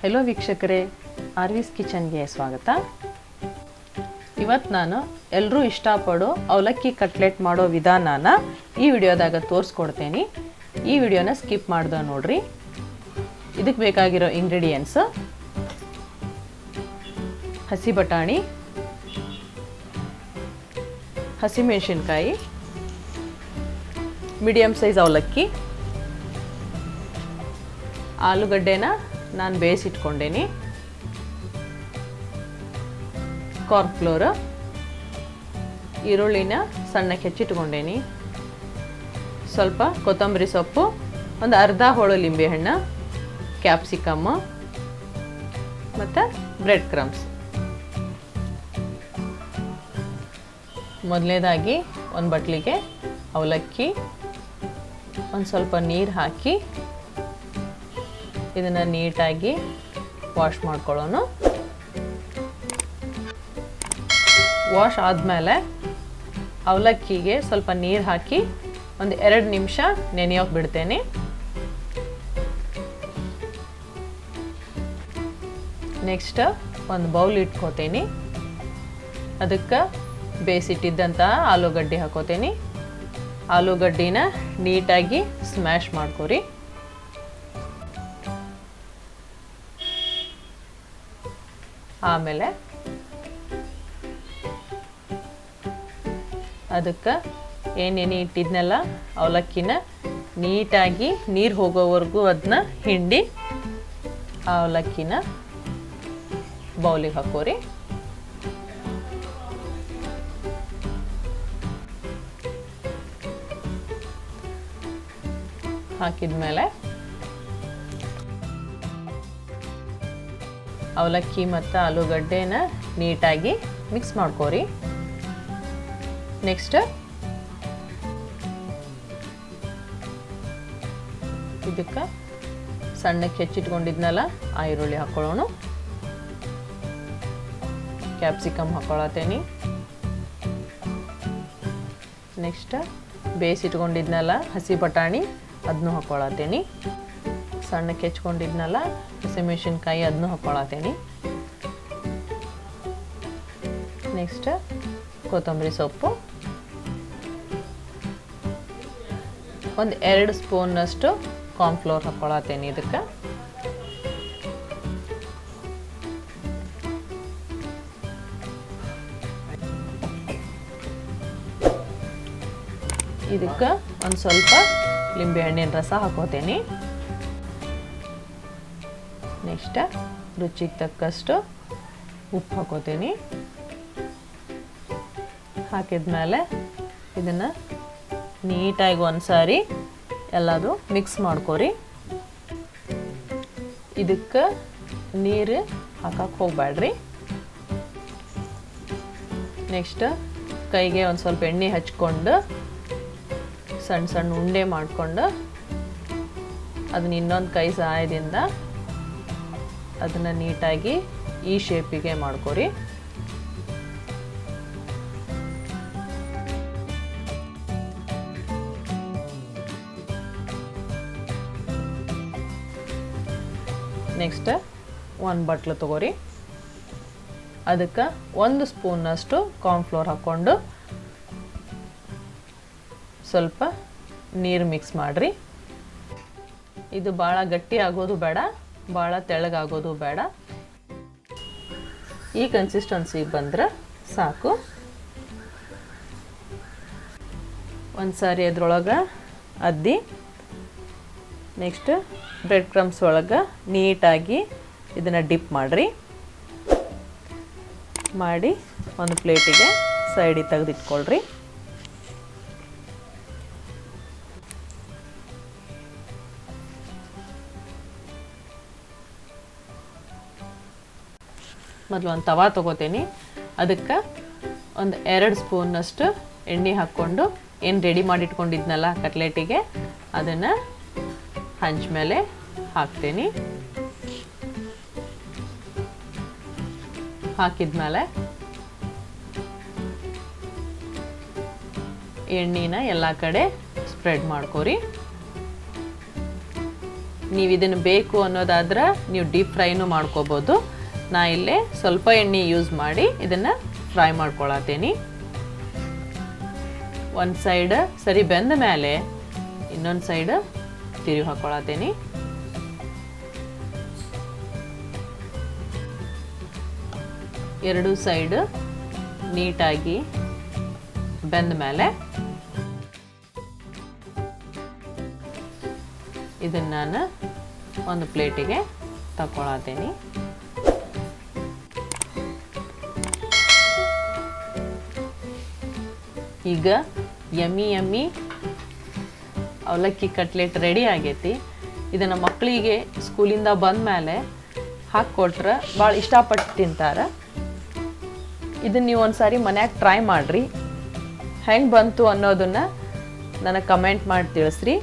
Hello ವೀಕ್ಷಕರೇ, ಆರ್ವಿಸ್ ಕಿಚನ್ಗೆ ಸ್ವಾಗತ. ಇವತ್ತು ನಾನು ಎಲ್ಲರೂ ಇಷ್ಟಪಡೋ ಅವಲಕ್ಕಿ ಕಟ್ಲೆಟ್ ಮಾಡೋ ವಿಧಾನನ ಈ ವಿಡಿಯೋದಾಗ ತೋರಿಸ್ಕೊಡ್ತೇನೆ. ಈ ವಿಡಿಯೋನ ಸ್ಕಿಪ್ ಮಾಡ್ದೆ ನೋಡ್ರಿ. ಇದಕ್ಕೆ ಬೇಕಾಗಿರೋ ಇಂಗ್ರೀಡಿಯೆಂಟ್ಸ್: ಹಸಿ ಬಟಾಣಿ, ಹಸಿಮೆಣಸಿನ್ಕಾಯಿ, ಮೀಡಿಯಮ್ ಸೈಜ್ ಅವಲಕ್ಕಿ, ಆಲೂಗಡ್ಡೆನ ನಾನು ಬೇಯಿಸಿಟ್ಕೊಂಡೇನಿ, ಕಾರ್ನ್ಫ್ಲೋರ್, ಈರುಳ್ಳಿನ ಸಣ್ಣಕ್ಕೆ ಹೆಚ್ಚಿಟ್ಕೊಂಡೇನಿ, ಸ್ವಲ್ಪ ಕೊತ್ತಂಬರಿ ಸೊಪ್ಪು, ಒಂದು ಅರ್ಧ ಹೋಳು ಲಿಂಬೆಹಣ್ಣು, ಕ್ಯಾಪ್ಸಿಕಮ್ ಮತ್ತು ಬ್ರೆಡ್ ಕ್ರಮ್ಸ್. ಮೊದಲನೇದಾಗಿ ಒಂದು ಬಟ್ಲಿಗೆ ಅವಲಕ್ಕಿ, ಒಂದು ಸ್ವಲ್ಪ ನೀರು ಹಾಕಿ ಇದನ್ನು ನೀಟಾಗಿ ವಾಶ್ ಮಾಡ್ಕೊಳ್ಳೋಣ. ವಾಶ್ ಆದಮೇಲೆ ಅವಲಕ್ಕಿಗೆ ಸ್ವಲ್ಪ ನೀರು ಹಾಕಿ ಒಂದು 2 ನಿಮಿಷ ನೆನೆಯೋಕೆ ಬಿಡ್ತೇನೆ. ನೆಕ್ಸ್ಟ್ ಒಂದು ಬೌಲ್ ಇಟ್ಕೋತೀನಿ. ಅದಕ್ಕೆ ಬೇಯಿಸಿಟ್ಟಿದ್ದಂಥ ಆಲೂಗಡ್ಡೆ ಹಾಕೋತೀನಿ. ಆಲೂಗಡ್ಡಿನ ನೀಟಾಗಿ ಸ್ಮ್ಯಾಶ್ ಮಾಡ್ಕೊರಿ. ಆಮೇಲೆ ಅದಕ್ಕೆ ಏನೇನು ಇಟ್ಟಿದ್ನಲ್ಲ ಅವಲಕ್ಕಿನ ನೀಟಾಗಿ ನೀರು ಹೋಗೋವರೆಗೂ ಅದನ್ನ ಹಿಂಡಿ ಆ ಅವಲಕ್ಕಿನ ಬೌಲಿಗೆ ಹಾಕೋರಿ. ಹಾಕಿದ್ಮೇಲೆ ಅವಲಕ್ಕಿ ಮತ್ತು ಆಲೂಗಡ್ಡೆನ ನೀಟಾಗಿ ಮಿಕ್ಸ್ ಮಾಡ್ಕೋರಿ. ನೆಕ್ಸ್ಟ್ ಇದಕ್ಕೆ ಸಣ್ಣಕ್ಕೆ ಹೆಚ್ಚಿಟ್ಕೊಂಡಿದ್ನಲ್ಲ ಆ ಈರುಳ್ಳಿ ಹಾಕ್ಕೊಳ್ಳೋಣ. ಕ್ಯಾಪ್ಸಿಕಮ್ ಹಾಕ್ಕೊಳತ್ತೇನಿ. ನೆಕ್ಸ್ಟ್ ಬೇಯಿಸಿಟ್ಕೊಂಡಿದ್ನಲ್ಲ ಹಸಿ ಬಟಾಣಿ ಅದನ್ನು ಹಾಕ್ಕೊಳತ್ತೇನಿ. ಸಣ್ಣಕ್ಕೆ ಹೆಚ್ಕೊಂಡಿದ್ನಲ್ಲ ಹಸಿಮೆಣಸಿನ್ಕಾಯಿ ಅದನ್ನು ಹಾಕ್ಕೊಳತ್ತೇನಿ. ನೆಕ್ಸ್ಟ್ ಕೊತ್ತಂಬರಿ ಸೊಪ್ಪು, ಒಂದು 2 ಸ್ಪೂನ್ನಷ್ಟು ಕಾರ್ನ್ಫ್ಲೋರ್ ಹಾಕ್ಕೊಳತ್ತೇನೆ. ಇದಕ್ಕೆ ಒಂದು ಸ್ವಲ್ಪ ಲಿಂಬೆಹಣ್ಣಿನ ರಸ ಹಾಕೋತೇನೆ. ನೆಕ್ಸ್ಟ್ ರುಚಿಗೆ ತಕ್ಕಷ್ಟು ಉಪ್ಪು ಹಾಕೋತೀನಿ. ಹಾಕಿದ್ಮೇಲೆ ಇದನ್ನು ನೀಟಾಗಿ ಒಂದು ಸಾರಿ ಎಲ್ಲದು ಮಿಕ್ಸ್ ಮಾಡ್ಕೊರಿ. ಇದಕ್ಕೆ ನೀರು ಹಾಕಕ್ಕೆ ಹೋಗಬೇಡ್ರಿ. ನೆಕ್ಸ್ಟ್ ಕೈಗೆ ಒಂದು ಸ್ವಲ್ಪ ಎಣ್ಣೆ ಹಚ್ಕೊಂಡು ಸಣ್ಣ ಸಣ್ಣ ಉಂಡೆ ಮಾಡಿಕೊಂಡು ಅದನ್ನ ಇನ್ನೊಂದು ಕೈ ಸಹಾಯದಿಂದ ಅದನ್ನು ನೀಟಾಗಿ ಈ ಶೇಪಿಗೆ ಮಾಡ್ಕೊರಿ. ನೆಕ್ಸ್ಟ್ ಒಂದು ಬಟ್ಲು ತೊಗೊರಿ. ಅದಕ್ಕೆ 1 ಸ್ಪೂನ್ನಷ್ಟು ಕಾರ್ನ್ಫ್ಲೋರ್ ಹಾಕ್ಕೊಂಡು ಸ್ವಲ್ಪ ನೀರು ಮಿಕ್ಸ್ ಮಾಡಿರಿ. ಇದು ಭಾಳ ಗಟ್ಟಿ ಆಗೋದು ಬೇಡ, ಭಾಳ ತೆಳ್ಳಗಾಗೋದು ಬೇಡ. ಈ ಕನ್ಸಿಸ್ಟೆನ್ಸಿ ಬಂದರೆ ಸಾಕು. ಒಂದು ಸಾರಿ ಅದ್ರೊಳಗೆ ಅದ್ದಿ ನೆಕ್ಸ್ಟ್ ಬ್ರೆಡ್ ಕ್ರಮ್ಸ್ ಒಳಗೆ ನೀಟಾಗಿ ಇದನ್ನು ಡಿಪ್ ಮಾಡಿರಿ. ಮಾಡಿ ಒಂದು ಪ್ಲೇಟಿಗೆ ಸೈಡಿಗೆ ತೆಗೆದಿಟ್ಕೊಳ್ರಿ. ಮೊದಲು ಒಂದು ತವಾ ತೊಗೋತೀನಿ. ಅದಕ್ಕೆ ಒಂದು 2 ಸ್ಪೂನ್ನಷ್ಟು ಎಣ್ಣೆ ಹಾಕ್ಕೊಂಡು ಏನು ರೆಡಿ ಮಾಡಿಟ್ಕೊಂಡಿದ್ನಲ್ಲ ಕಟ್ಲೆಟಿಗೆ ಅದನ್ನು ಹಂಚ ಮೇಲೆ ಹಾಕ್ತೀನಿ. ಹಾಕಿದ್ಮೇಲೆ ಎಣ್ಣೆನ ಎಲ್ಲ ಕಡೆ ಸ್ಪ್ರೆಡ್ ಮಾಡ್ಕೊರಿ. ನೀವು ಇದನ್ನು ಬೇಕು ಅನ್ನೋದಾದ್ರೆ ನೀವು ಡೀಪ್ ಫ್ರೈನೂ ಮಾಡ್ಕೋಬೋದು. ನಾ ಇಲ್ಲೇ ಸ್ವಲ್ಪ ಎಣ್ಣೆ ಯೂಸ್ ಮಾಡಿ ಇದನ್ನು ಫ್ರೈ ಮಾಡ್ಕೊಳತ್ತೀನಿ. ಒಂದು ಸೈಡ್ ಸರಿ ಬೆಂದ ಮೇಲೆ ಇನ್ನೊಂದು ಸೈಡ್ ತಿರುಗಿ ಹಾಕ್ಕೊಳತ್ತೀನಿ. ಎರಡು ಸೈಡ್ ನೀಟಾಗಿ ಬೆಂದ ಮೇಲೆ ಇದನ್ನು ನಾನು ಒಂದು ಪ್ಲೇಟಿಗೆ ತಗೊಳತ್ತೀನಿ. ಈಗ ಯಮ್ಮಿ ಅವಲಕ್ಕಿ ಕಟ್ಲೆಟ್ ರೆಡಿ ಆಗೈತಿ. ಇದನ್ನು ಮಕ್ಕಳಿಗೆ ಸ್ಕೂಲಿಂದ ಬಂದ ಮೇಲೆ ಹಾಕ್ಕೊಟ್ರೆ ಭಾಳ ಇಷ್ಟಪಟ್ಟು ತಿಂತಾರೆ. ಇದನ್ನು ನೀವು ಒಂದು ಸಾರಿ ಮನ್ಯಾಗ ಟ್ರೈ ಮಾಡಿರಿ. ಹೆಂಗೆ ಬಂತು ಅನ್ನೋದನ್ನು ನನಗೆ ಕಮೆಂಟ್ ಮಾಡಿ ತಿಳಿಸ್ರಿ.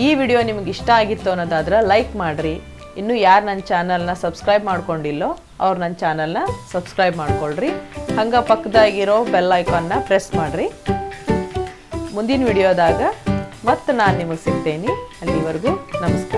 ಈ ವಿಡಿಯೋ ನಿಮಗೆ ಇಷ್ಟ ಆಗಿತ್ತು ಅನ್ನೋದಾದ್ರೆ ಲೈಕ್ ಮಾಡಿರಿ. ಇನ್ನೂ ಯಾರು ನನ್ನ ಚಾನಲ್ನ ಸಬ್ಸ್ಕ್ರೈಬ್ ಮಾಡ್ಕೊಂಡಿಲ್ಲೋ ಅವ್ರು ನನ್ನ ಚಾನಲ್ನ ಸಬ್ಸ್ಕ್ರೈಬ್ ಮಾಡ್ಕೊಳ್ರಿ. ಹಂಗೆ ಪಕ್ಕದಾಗಿರೋ ಬೆಲ್ ಐಕಾನ್ನ ಪ್ರೆಸ್ ಮಾಡಿರಿ. ಮುಂದಿನ ವಿಡಿಯೋದಾಗ ಮತ್ತೆ ನಾನು ನಿಮಗೆ ಸಿಗ್ತೇನೆ. ಅಲ್ಲಿವರೆಗೂ ನಮಸ್ಕಾರ.